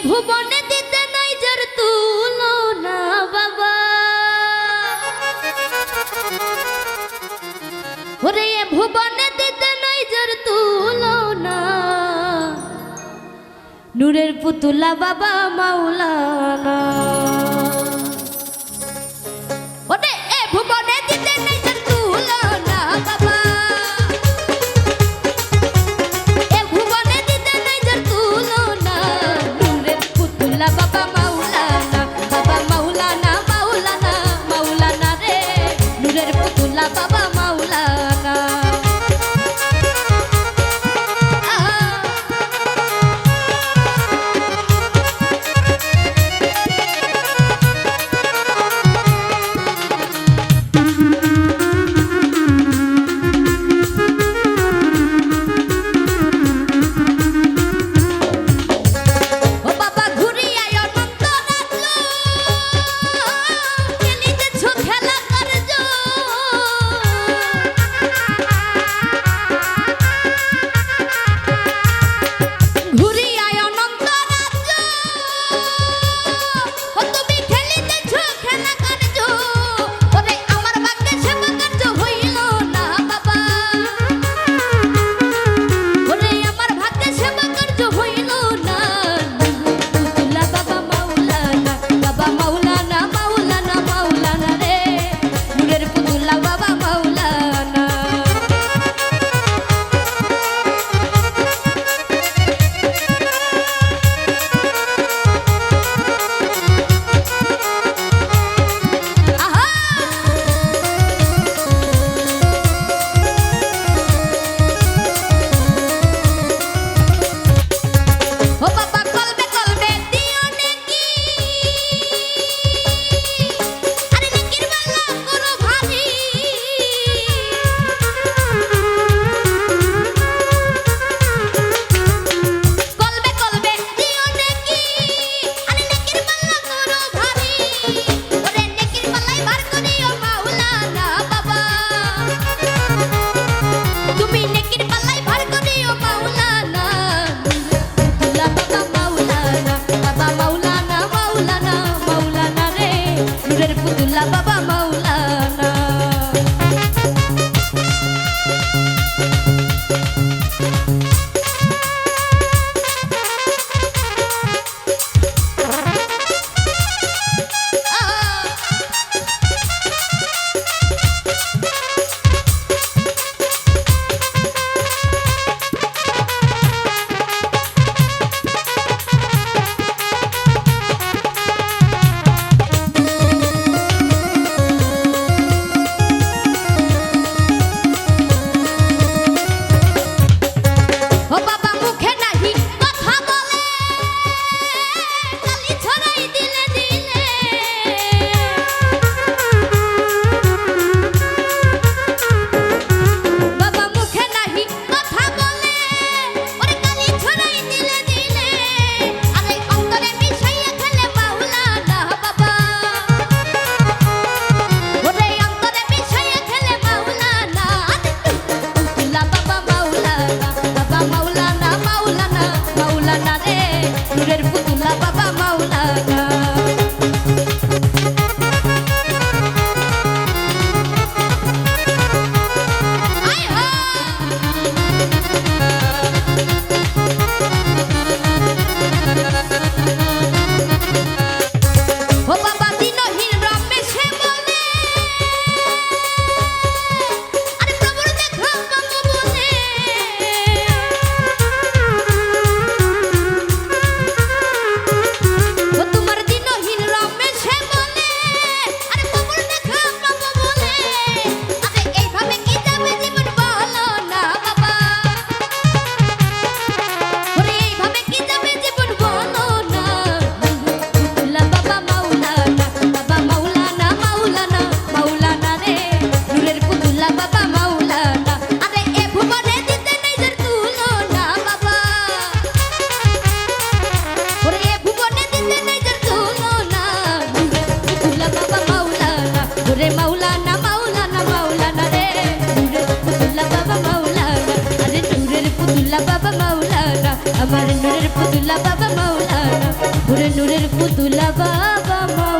ভুবনে দিতে নাই যার তুলনা বাবা, ওরে এ ভুবনে দিতে নাই যার তুলনা, নূরের পুতুলা বাবা মাওলানা। ওরে এ ভুবনে দিতে নাই যার তুলনা বাবা, এ ভুবনে দিতে নাই যার তুলনা, নূরের পুতুলা বাবা মাওলানা, বাবা মাওলানা মাওলানা মাওলানা রে, নূরের পুতুলা বাবা মাওলানা। নূরের পুতুলা বাবা মাওলানা। আমার নূরের পুতুলা বাবা মাওলানা। নূরের পুতুলা বাবা